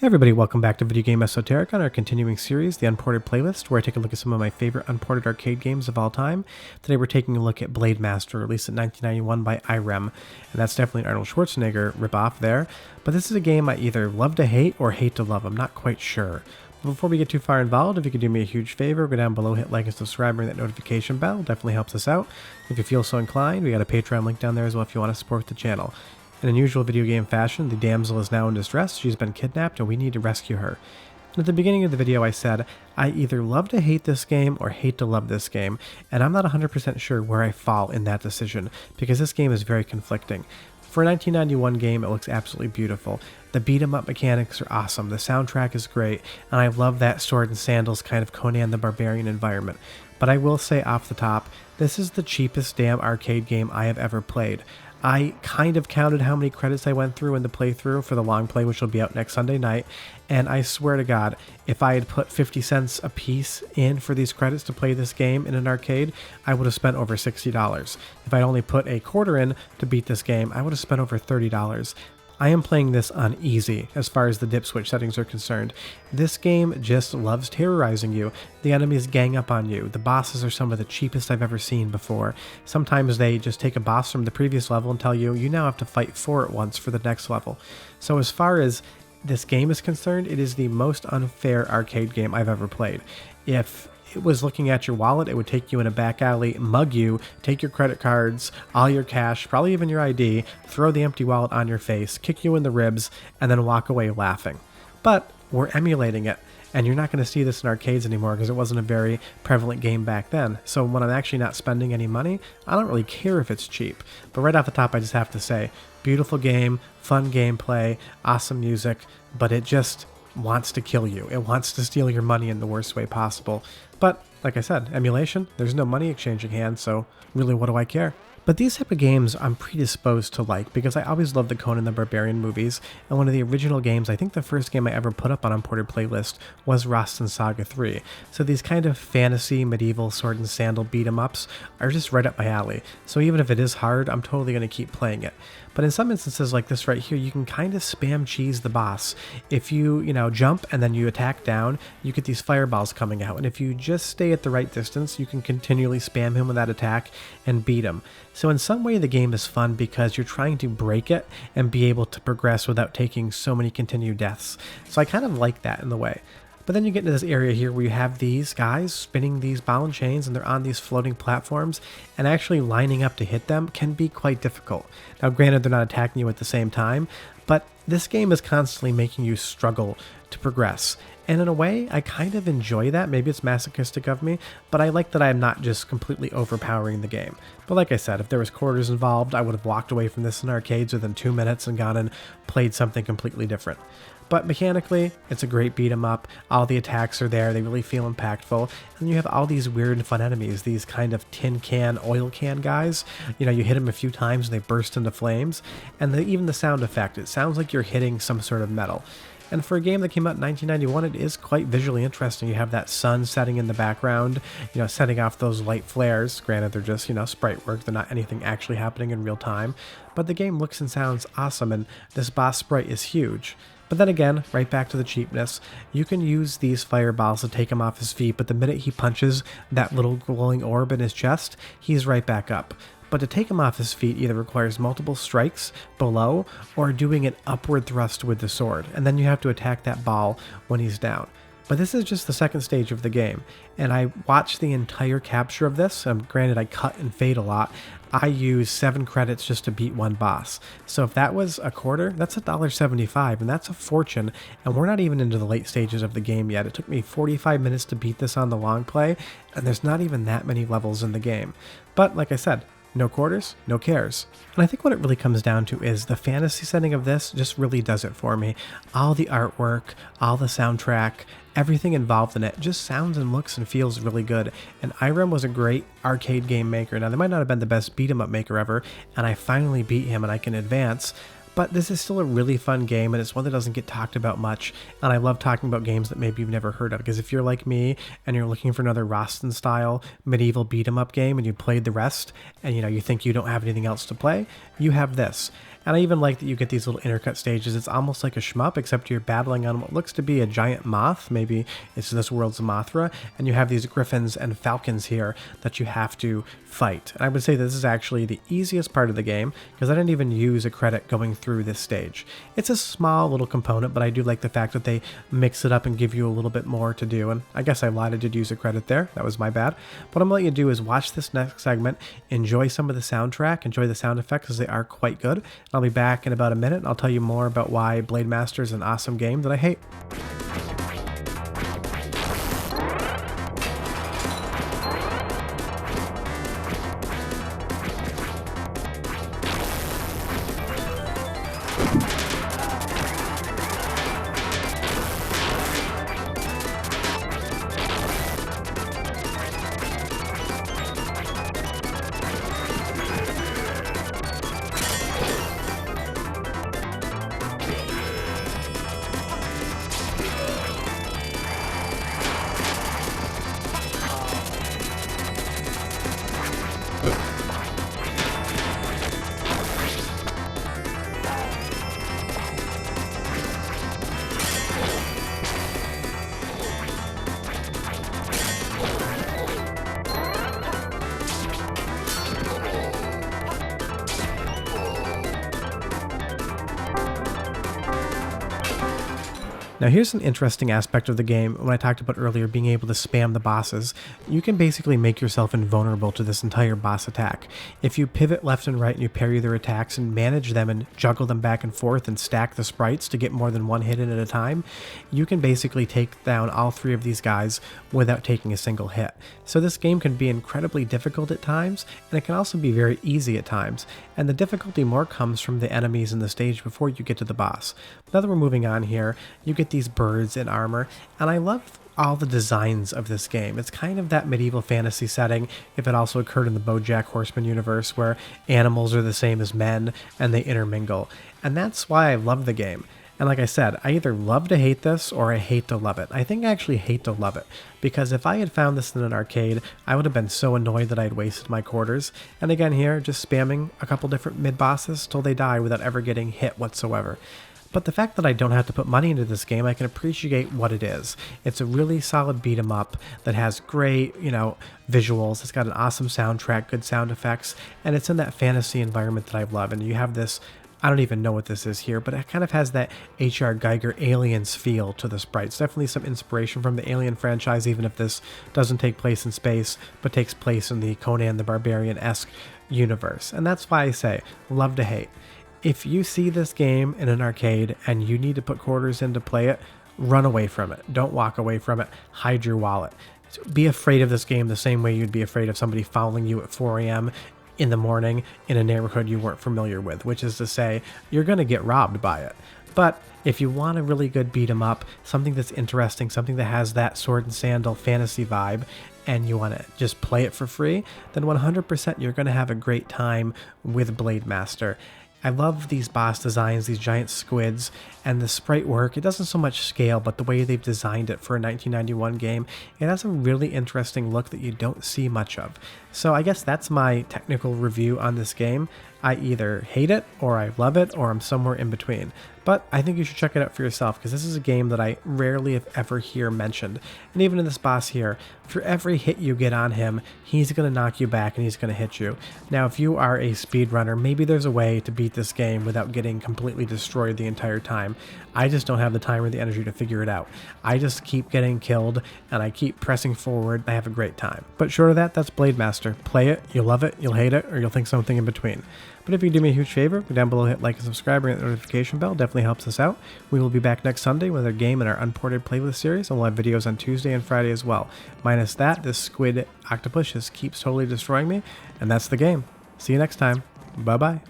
Hey everybody, welcome back to Video Game Esoteric on our continuing series, the Unported playlist, where I take a look at some of my favorite unported arcade games of all time. Today we're taking a look at Blade Master, released in 1991 by Irem, and that's definitely an Arnold Schwarzenegger ripoff there. But this is a game I either love to hate or hate to love, I'm not quite sure. But before we get too far involved, if you could do me a huge favor, go down below, hit like and subscribe, ring that notification bell, definitely helps us out. If you feel so inclined, we got a Patreon link down there as well if you want to support the channel. In unusual video game fashion, the damsel is now in distress, she's been kidnapped, and we need to rescue her. And at the beginning of the video I said, I either love to hate this game or hate to love this game, and I'm not 100% sure where I fall in that decision, because this game is very conflicting. For a 1991 game, it looks absolutely beautiful. The beat-em-up mechanics are awesome, the soundtrack is great, and I love that sword and sandals kind of Conan the Barbarian environment. But I will say off the top, this is the cheapest damn arcade game I have ever played. I kind of counted how many credits I went through in the playthrough for the long play, which will be out next Sunday night, and I swear to God, if I had put 50 cents a piece in for these credits to play this game in an arcade, I would have spent over $60. If I only put a quarter in to beat this game, I would have spent over $30. I am playing this on easy as far as the dip switch settings are concerned. This game just loves terrorizing you. The enemies gang up on you. The bosses are some of the cheapest I've ever seen before. Sometimes they just take a boss from the previous level and tell you, you now have to fight 4 at once for the next level. So as far as this game is concerned, it is the most unfair arcade game I've ever played. If it was looking at your wallet, it would take you in a back alley, mug you, take your credit cards, all your cash, probably even your ID, throw the empty wallet on your face, kick you in the ribs, and then walk away laughing. But we're emulating it, and you're not going to see this in arcades anymore because it wasn't a very prevalent game back then. So when I'm actually not spending any money, I don't really care if it's cheap. But right off the top, I just have to say, beautiful game, fun gameplay, awesome music, but it just wants to kill you. It wants to steal your money in the worst way possible. But, like I said, emulation, there's no money exchanging hands, so really what do I care? But these type of games I'm predisposed to like because I always loved the Conan the Barbarian movies, and one of the original games, I think the first game I ever put up on Unported playlist was Rust Saga 3. So these kind of fantasy, medieval, sword and sandal beat 'em ups are just right up my alley. So even if it is hard, I'm totally going to keep playing it. But in some instances like this right here, you can kind of spam cheese the boss. If you jump and then you attack down, you get these fireballs coming out. And if you just stay at the right distance, you can continually spam him with that attack and beat him. So in some way the game is fun because you're trying to break it and be able to progress without taking so many continued deaths. So I kind of like that in the way. But then you get into this area here where you have these guys spinning these ball and chains and they're on these floating platforms, and actually lining up to hit them can be quite difficult. Now granted, they're not attacking you at the same time, but this game is constantly making you struggle to progress. And in a way, I kind of enjoy that. Maybe it's masochistic of me, but I like that I'm not just completely overpowering the game. But like I said, if there was quarters involved, I would have walked away from this in arcades within 2 minutes and gone and played something completely different. But mechanically, it's a great beat 'em up. All the attacks are there, they really feel impactful. And you have all these weird and fun enemies, these kind of tin can, oil can guys. You hit them a few times and they burst into flames. And even the sound effect, it sounds like you're hitting some sort of metal. And for a game that came out in 1991, it is quite visually interesting. You have that sun setting in the background, setting off those light flares. Granted, they're just, sprite work. They're not anything actually happening in real time. But the game looks and sounds awesome, and this boss sprite is huge. But then again, right back to the cheapness, you can use these fireballs to take him off his feet, but the minute he punches that little glowing orb in his chest, he's right back up. But to take him off his feet either requires multiple strikes below or doing an upward thrust with the sword, and then you have to attack that ball when he's down. But this is just the second stage of the game, and I watched the entire capture of this. Granted, I cut and fade a lot. I used 7 credits just to beat one boss. So if that was a quarter, that's $1.75, and that's a fortune, and we're not even into the late stages of the game yet. It took me 45 minutes to beat this on the long play, and there's not even that many levels in the game. But like I said, no quarters, no cares. And I think what it really comes down to is the fantasy setting of this just really does it for me. All the artwork, all the soundtrack, everything involved in it just sounds and looks and feels really good. And Irem was a great arcade game maker. Now, they might not have been the best beat 'em up maker ever, and I finally beat him and I can advance. But this is still a really fun game, and it's one that doesn't get talked about much, and I love talking about games that maybe you've never heard of, because if you're like me and you're looking for another Roston-style medieval beat-em-up game and you played the rest, and you think you don't have anything else to play, you have this. And I even like that you get these little intercut stages. It's almost like a shmup, except you're battling on what looks to be a giant moth. Maybe it's this world's Mothra, and you have these griffins and falcons here that you have to fight. And I would say this is actually the easiest part of the game, because I didn't even use a credit going through this stage. It's a small little component, but I do like the fact that they mix it up and give you a little bit more to do. And I guess I lied, I did use a credit there. That was my bad. What I'm going to let you do is watch this next segment, enjoy some of the soundtrack, enjoy the sound effects, as they are quite good. And I'll be back in about a minute, and I'll tell you more about why Blade Master is an awesome game that I hate. Now here's an interesting aspect of the game. When I talked about earlier being able to spam the bosses, you can basically make yourself invulnerable to this entire boss attack. If you pivot left and right and you parry their attacks and manage them and juggle them back and forth and stack the sprites to get more than one hit in at a time, you can basically take down all three of these guys without taking a single hit. So this game can be incredibly difficult at times, and it can also be very easy at times, and the difficulty more comes from the enemies in the stage before you get to the boss. Now that we're moving on here, you get these birds in armor, and I love all the designs of this game. It's kind of that medieval fantasy setting, if it also occurred in the BoJack Horseman universe, where animals are the same as men and they intermingle. And that's why I love the game. And like I said, I either love to hate this or I hate to love it. I think I actually hate to love it, because if I had found this in an arcade, I would have been so annoyed that I'd wasted my quarters. And again here, just spamming a couple different mid-bosses till they die without ever getting hit whatsoever. But the fact that I don't have to put money into this game, I can appreciate what it is. It's a really solid beat 'em up that has great, visuals. It's got an awesome soundtrack, good sound effects, and it's in that fantasy environment that I love. And you have this, I don't even know what this is here, but it kind of has that H.R. Geiger Aliens feel to the sprites. Definitely some inspiration from the Alien franchise, even if this doesn't take place in space, but takes place in the Conan the Barbarian-esque universe. And that's why I say, love to hate. If you see this game in an arcade and you need to put quarters in to play it, run away from it. Don't walk away from it. Hide your wallet. Be afraid of this game the same way you'd be afraid of somebody following you at 4 a.m. in the morning in a neighborhood you weren't familiar with, which is to say, you're going to get robbed by it. But if you want a really good beat 'em up, something that's interesting, something that has that sword and sandal fantasy vibe, and you want to just play it for free, then 100% you're going to have a great time with Blade Master. I love these boss designs, these giant squids, and the sprite work. It doesn't so much scale, but the way they've designed it for a 1991 game, it has a really interesting look that you don't see much of. So I guess that's my technical review on this game. I either hate it, or I love it, or I'm somewhere in between. But I think you should check it out for yourself, because this is a game that I rarely if ever hear mentioned. And even in this boss here, for every hit you get on him, he's going to knock you back and he's going to hit you. Now, if you are a speedrunner, maybe there's a way to beat this game without getting completely destroyed the entire time. I just don't have the time or the energy to figure it out. I just keep getting killed, and I keep pressing forward. I have a great time. But short of that, that's Blade Master. Play it, you'll love it, you'll hate it, or you'll think something in between. But if you do me a huge favor, go down below, hit like and subscribe, and hit the notification bell. Definitely helps us out. We will be back next Sunday with our game in our Unported playlist series, and we'll have videos on Tuesday and Friday as well. Minus that, this squid octopus just keeps totally destroying me, and that's the game. See you next time. Bye-bye.